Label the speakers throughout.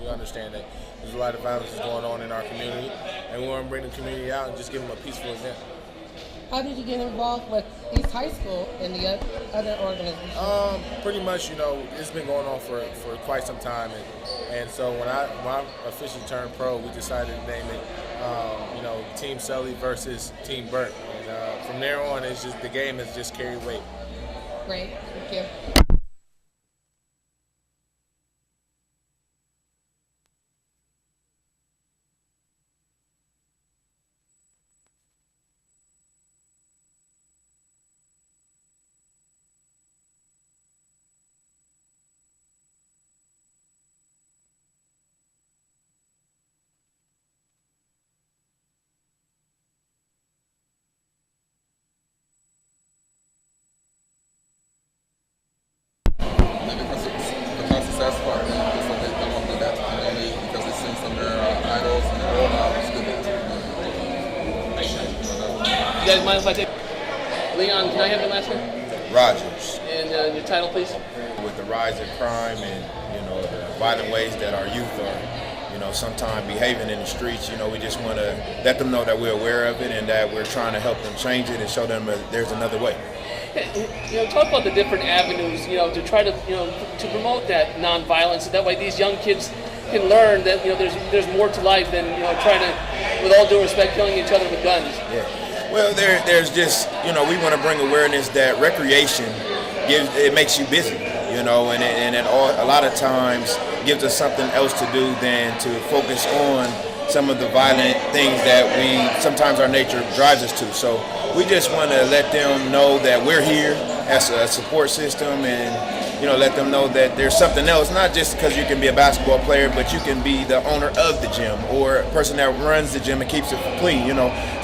Speaker 1: We understand that there's a lot of violence going on in our community, and we want to bring the community out and just give them a peaceful event.
Speaker 2: How did you get involved with East High School and the other organizations?
Speaker 1: Pretty much, it's been going on for quite some time, and so when I officially turned pro, we decided to name it, Team Sully versus Team Burke, and from there on, it's just the game has just carried weight.
Speaker 2: Great, thank you.
Speaker 3: Success part, so they come up with that community because it seems some of their idols and their role models.
Speaker 4: You guys mind if I take Leon? Can I have your last name?
Speaker 5: Rodgers.
Speaker 4: And your title, please.
Speaker 5: With the rise of crime and the violent ways that our youth are, sometimes behaving in the streets, we just want to let them know that we're aware of it and that we're trying to help them change it and show them that there's another way.
Speaker 4: Talk about the different avenues, to try to, to promote that nonviolence. That way, these young kids can learn that, there's more to life than, trying to, with all due respect, killing each other with guns.
Speaker 5: Yeah. Well, there's just, we want to bring awareness that recreation makes you busy, and a lot of times gives us something else to do than to focus on some of the violent things that sometimes our nature drives us to. So we just want to let them know that we're here as a support system and, let them know that there's something else, not just because you can be a basketball player, but you can be the owner of the gym or a person that runs the gym and keeps it clean,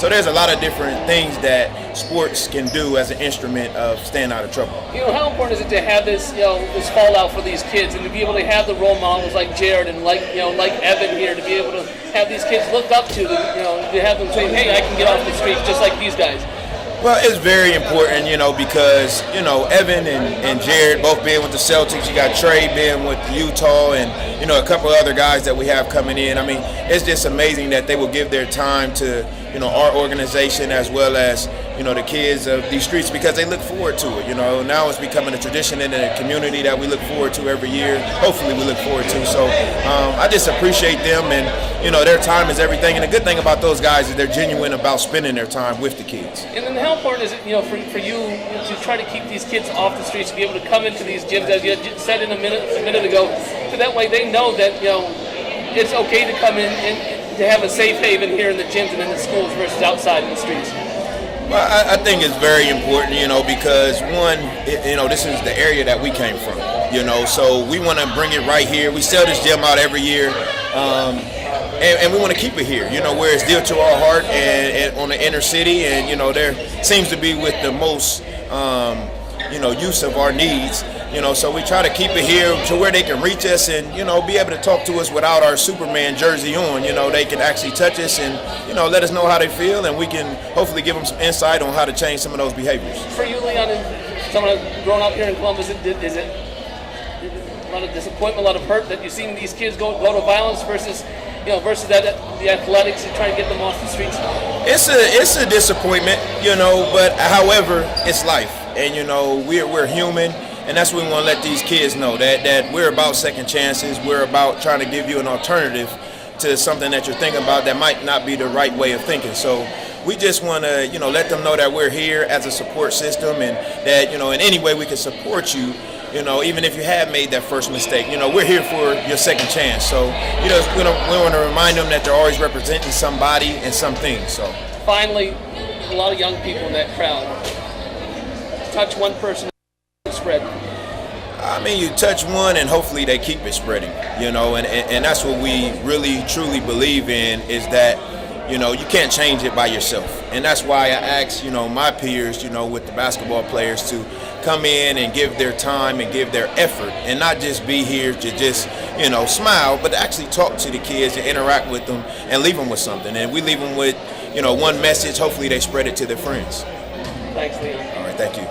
Speaker 5: So there's a lot of different things that sports can do as an instrument of staying out of trouble.
Speaker 4: How important is it to have this, this fallout for these kids and to be able to have the role models like Jared and like Evan here, to be able to have these kids look up to them, to have them say, hey, I can get off the streets just like these guys?
Speaker 5: Well, it's very important, because, Evan and Jared both being with the Celtics. You got Trey being with Utah and, a couple other guys that we have coming in. I mean, it's just amazing that they will give their time to, our organization as well as, the kids of these streets because they look forward to it. Now it's becoming a tradition in the community that we look forward to every year. Hopefully we look forward to. So I just appreciate them and, their time is everything. And the good thing about those guys is they're genuine about spending their time with the kids.
Speaker 4: And then how important is it, for you to try to keep these kids off the streets, to be able to come into these gyms, as you said a minute ago, so that way they know that, it's okay to come in and to have a safe haven here in the gyms and in the schools versus outside in the streets.
Speaker 5: Well, I think it's very important, because one, this is the area that we came from, so we want to bring it right here. We sell this gym out every year, and we want to keep it here, where it's dear to our heart and on the inner city, and, there seems to be with the most, use of our needs, so we try to keep it here to where they can reach us and, be able to talk to us without our Superman jersey on. They can actually touch us and, let us know how they feel, and we can hopefully give them some insight on how to change some of those behaviors.
Speaker 4: For you, Leon, and someone who's grown up here in Columbus, is it a lot of disappointment, a lot of hurt that you've seen these kids go to violence versus the athletics and trying to get them off the streets?
Speaker 5: It's a disappointment, but however, it's life. And, we're human. And that's what we want to let these kids know, that we're about second chances. We're about trying to give you an alternative to something that you're thinking about that might not be the right way of thinking. So we just want to, let them know that we're here as a support system and that, in any way we can support you, even if you have made that first mistake. We're here for your second chance. So, we want to remind them that they're always representing somebody and something. So
Speaker 4: finally, a lot of young people in that crowd. Touch one person, spread.
Speaker 5: I mean, you touch one and hopefully they keep it spreading, and that's what we really truly believe in, is that, you can't change it by yourself. And that's why I ask, my peers, with the basketball players to come in and give their time and give their effort and not just be here to just, smile, but to actually talk to the kids and interact with them and leave them with something. And we leave them with, one message. Hopefully they spread it to their friends.
Speaker 4: Thanks, Leon.
Speaker 5: All right, thank you.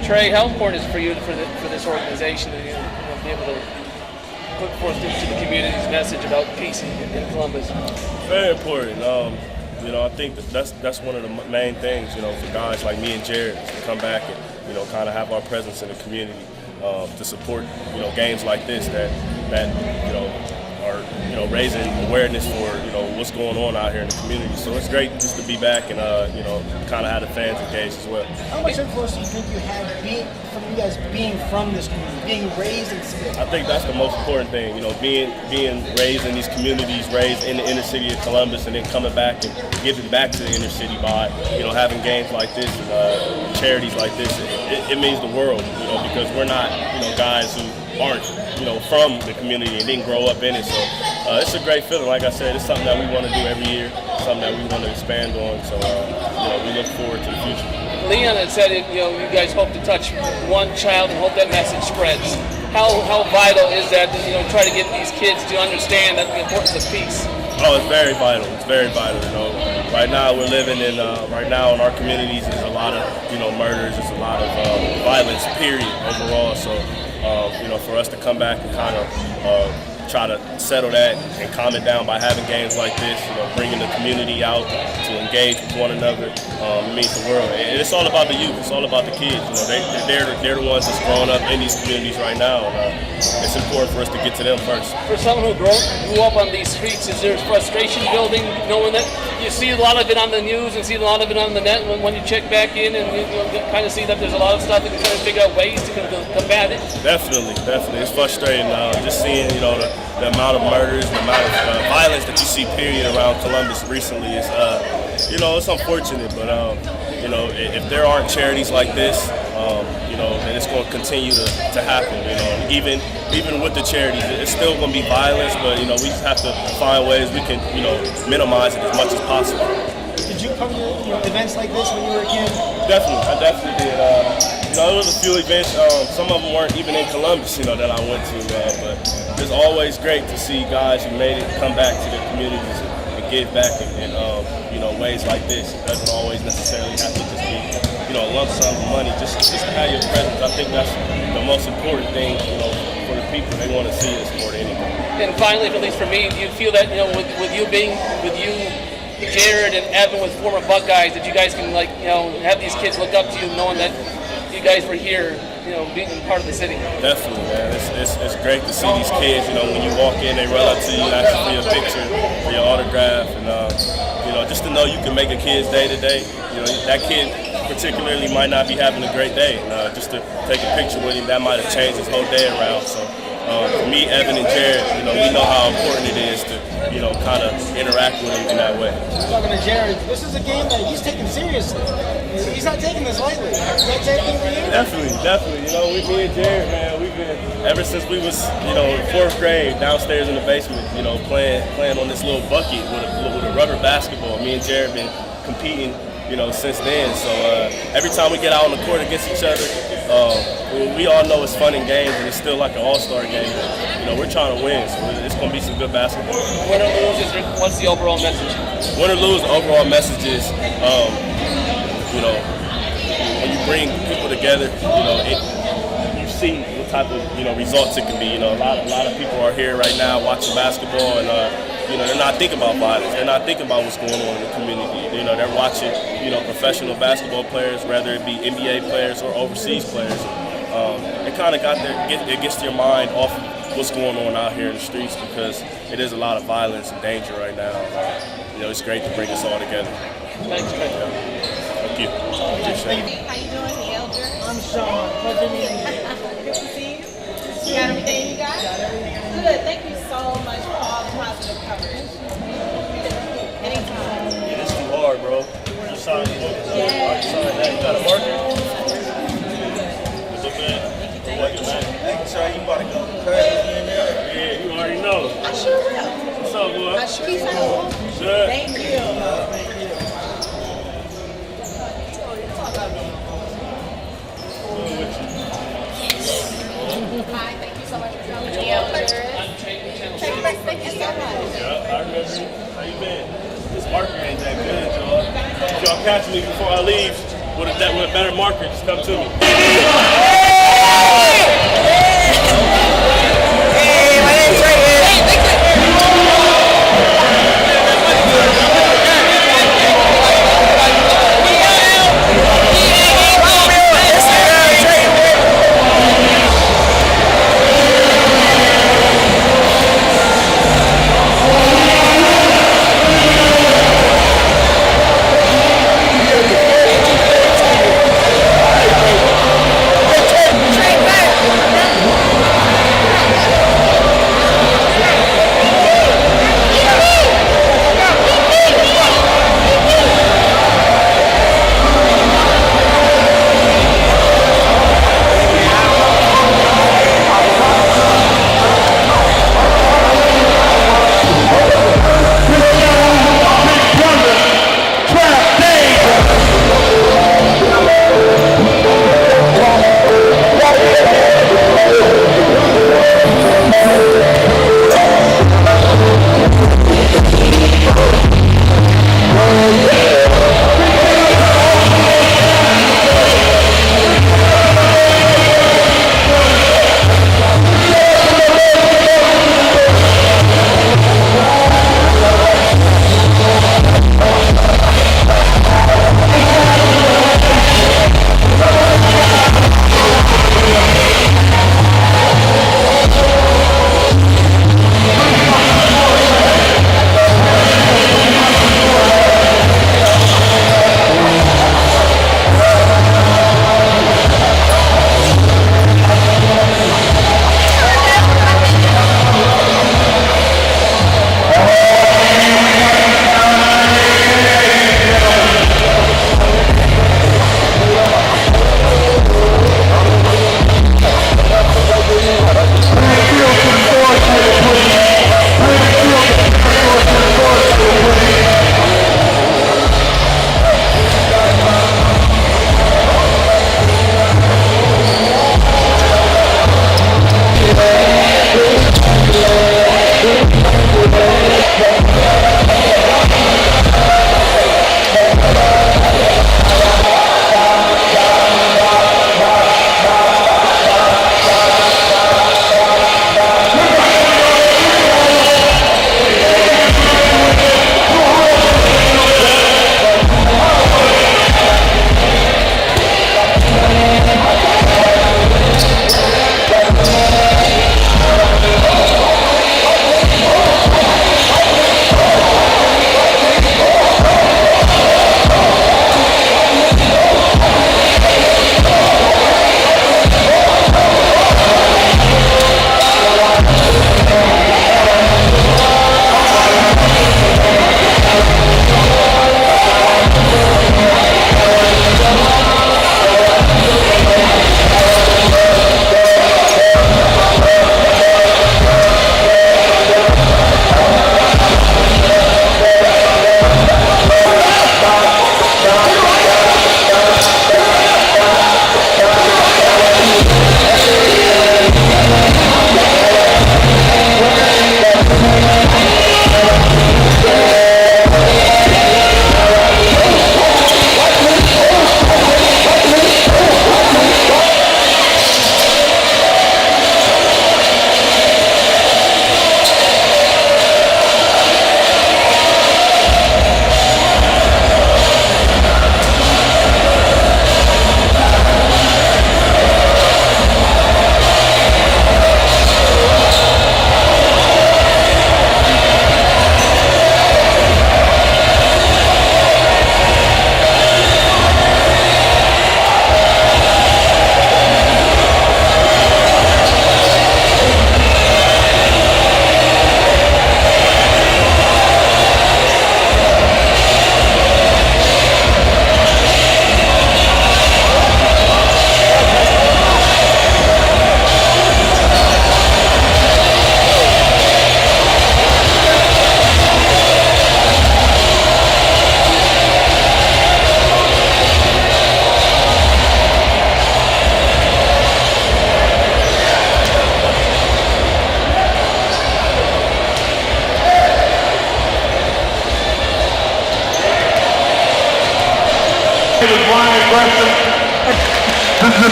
Speaker 4: Trey, how important is it for you for this organization to be able to put forth to the community's message about peace in Columbus?
Speaker 6: Very important. I think that's one of the main things, for guys like me and Jared to come back and, kind of have our presence in the community to support, games like this that are, raising awareness for, what's going on out here in the community. So it's great just to be back and, kind of have the fans engaged as well.
Speaker 7: How much influence do you think you had from you guys being from this community, being raised in Seattle?
Speaker 6: I think that's the most important thing, being raised in these communities, raised in the inner city of Columbus, and then coming back and giving back to the inner city by, having games like this and charities like this. It means the world, because we're not, guys who aren't, from the community and didn't grow up in it. So it's a great feeling. Like I said, it's something that we want to do every year, something that we want to expand on. So, we look forward to the future.
Speaker 4: Leon had said, you guys hope to touch one child and hope that message spreads. How vital is that to, try to get these kids to understand that the importance of peace?
Speaker 6: Oh, it's very vital. It's very vital. Right now we're living in, right now in our communities, there's a lot of, murders, there's a lot of violence, period, overall. So, for us to come back and kind of try to settle that and calm it down by having games like this, bringing the community out to engage with one another, it means the world. And it's all about the youth. It's all about the kids. They're the ones that's growing up in these communities right now. And, it's important for us to get to them first.
Speaker 4: For someone who grew up on these streets, is there frustration building, knowing that you see a lot of it on the news and see a lot of it on the net when you check back in and you kind of see that there's a lot of stuff and you try to figure out ways to combat it? Definitely.
Speaker 6: It's frustrating just seeing, the amount of murders, the amount of violence that you see, period, around Columbus recently is, it's unfortunate. But, if there aren't charities like this, then it's going to continue to happen. Even with the charities, it's still going to be violence, but, we just have to find ways we can, minimize it as much as possible.
Speaker 7: Did you cover events like this when you were a kid?
Speaker 6: Definitely, I definitely did. There was a few events, some of them weren't even in Columbus, that I went to, but it's always great to see guys who made it come back to their communities and give back in ways like this. It doesn't always necessarily have to just be, a lump sum of money. Just to have your presence, I think that's the most important thing, for the people. They want to see us more than anything.
Speaker 4: And finally, at least for me, do you feel that, with you, Jared and Evan with former Buckeyes, that you guys can have these kids look up to you, knowing that you guys were here, being part of the city?
Speaker 6: Definitely, man. It's great to see these kids. When you walk in, they run up to you, ask you for your picture, for your autograph, and just to know you can make a kid's day to day. That kid particularly might not be having a great day, and just to take a picture with him, that might have changed his whole day around. So for me, Evan and Jared, we know how important it is to, kind of interact with him in that way.
Speaker 7: Talking to Jared, this is a game that he's taking seriously. He's not taking this lightly. That's everything for you?
Speaker 6: Definitely. Me and Jared, man, we've been, ever since we was, in 4th grade, downstairs in the basement, playing on this little bucket with a rubber basketball. Me and Jared been competing, since then. So every time we get out on the court against each other, we all know it's fun in games, and it's still like an all-star game. We're trying to win, so it's going to be some good basketball.
Speaker 4: Win or lose, what's the overall message?
Speaker 6: Win or lose, the overall message is, when you bring people together, you see what type of, results it can be. A lot of people are here right now watching basketball, and they're not thinking about violence. They're not thinking about what's going on in the community. They're watching, professional basketball players, whether it be NBA players or overseas players. It kind of it gets your mind off of what's going on out here in the streets, because it is a lot of violence and danger right now. It's great to bring us all together.
Speaker 4: Thanks, Trey.
Speaker 6: Thank you. Appreciate it.
Speaker 8: How you doing, the elder?
Speaker 7: I'm Sean. Pleasure meeting you.
Speaker 8: Good to see you. You got everything you got?
Speaker 7: Got everything.
Speaker 8: Good. Thank you so much for all the positive coverage. Anytime.
Speaker 6: Yeah, it's too hard, bro. You signed the book.
Speaker 8: Yeah.
Speaker 6: You got a marker? What's up, man?
Speaker 5: Thank you, sir. You about to go crazy in there?
Speaker 6: Yeah, you already know.
Speaker 8: I sure will.
Speaker 6: What's up, boy?
Speaker 8: I sure will.
Speaker 6: Good.
Speaker 8: Thank you. Hi, thank you so much for coming. Thank you so much.
Speaker 6: Yeah, I remember you. How you been? This marker ain't that good, y'all. If y'all catch me before I leave with a better marker, just come to me.
Speaker 9: Hey, my name's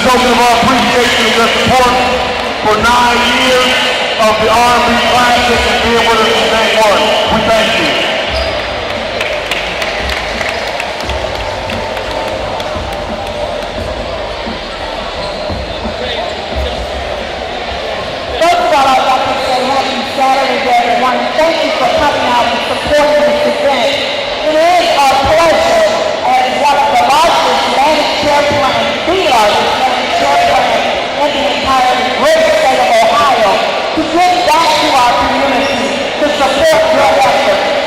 Speaker 9: token of our appreciation and your support for 9 years of the R&B Classic and being with us from day one. We thank you.
Speaker 10: First of all, I'd like to say happy Saturday to everyone. Thank you for coming out and supporting this event. It is our pleasure as one of the largest managed care plans, the largest managed care plan in the entire great state of Ohio, to give back to our community to support your efforts.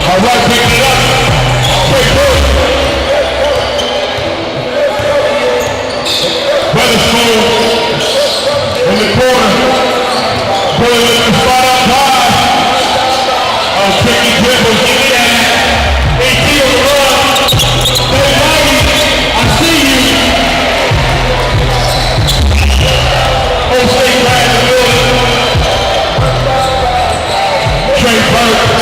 Speaker 9: All right, picking it up. Trey Burke. Weatherspoon in the corner. Pulling in the spot up high. Tricky dribble, give me that. AT on the run. Hey, Maggie, I see you. Old State Brad in the building. Trey Burke.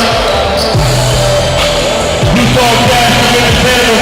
Speaker 9: You saw Cash in the panel.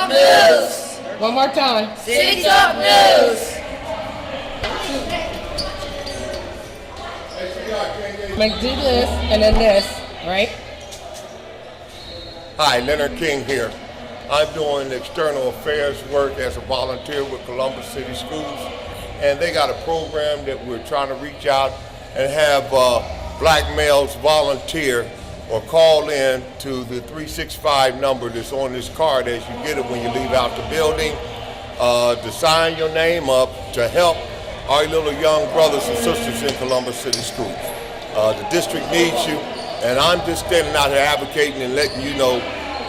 Speaker 8: News.
Speaker 2: One more time.
Speaker 8: City Talk News.
Speaker 2: Like do this and then this, right?
Speaker 11: Hi, Leonard King here. I'm doing external affairs work as a volunteer with Columbus City Schools, and they got a program that we're trying to reach out and have black males volunteer or call in to the 365 number that's on this card as you get it when you leave out the building to sign your name up to help our little young brothers and sisters in Columbus City Schools. The district needs you, and I'm just standing out here advocating and letting you know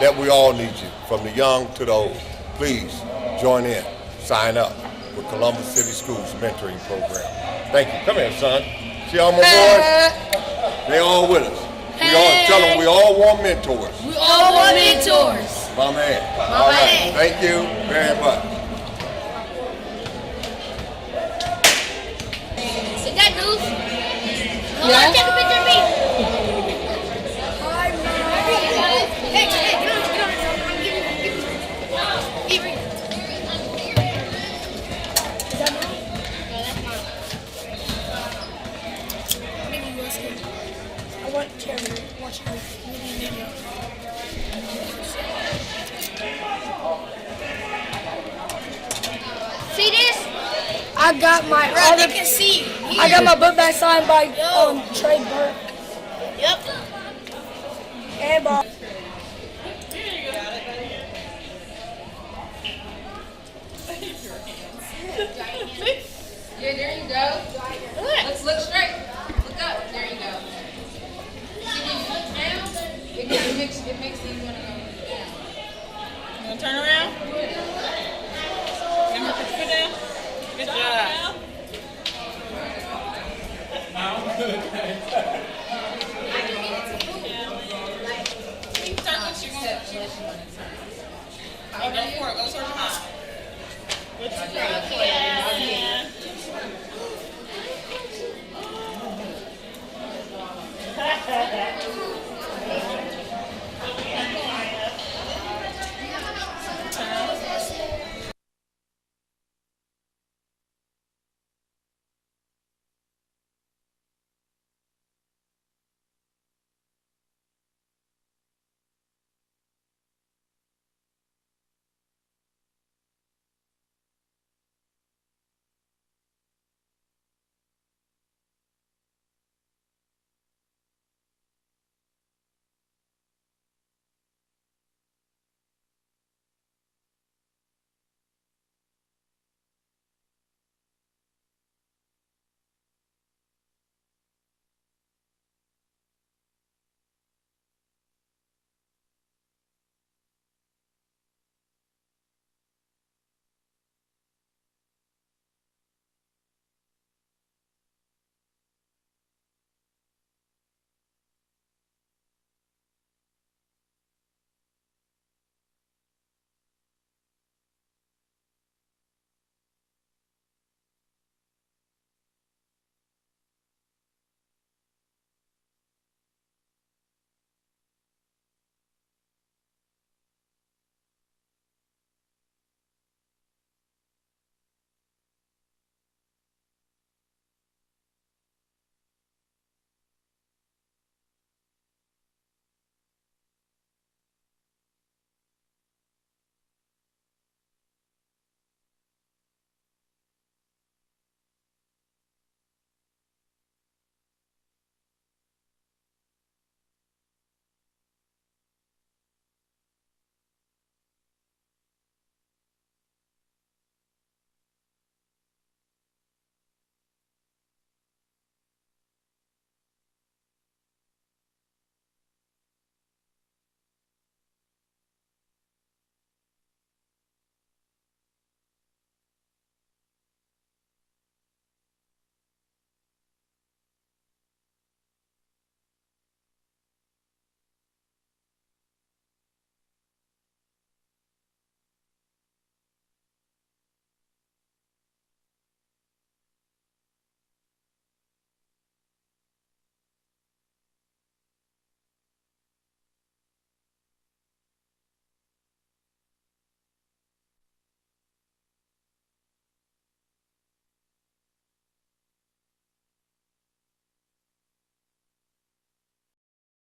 Speaker 11: that we all need you, from the young to the old. Please join in, sign up with Columbus City Schools mentoring program. Thank you. Come here, son. See all my boys? They all with us. We all tell them we all want mentors.
Speaker 8: We all want mentors.
Speaker 11: My man.
Speaker 8: My
Speaker 11: all
Speaker 8: man.
Speaker 11: right. Thank you very much.
Speaker 8: Is that news?
Speaker 2: Yeah.
Speaker 8: Take a picture of me. Hey, get on. Give me. Is that mine? No, that's mine. Maybe listen. I want Trey to watch my video. See this? I got my other. They can see. I got my book bag signed by Trey, Burke. Yep. And Bob.
Speaker 12: Yeah, there you go. Let's look straight. Look up. There you go. See when you look down, it makes you want to go down. You want to turn around? Remember, put your foot down. Good job. Oh, go for it. Go towards the top. Good job. Yeah.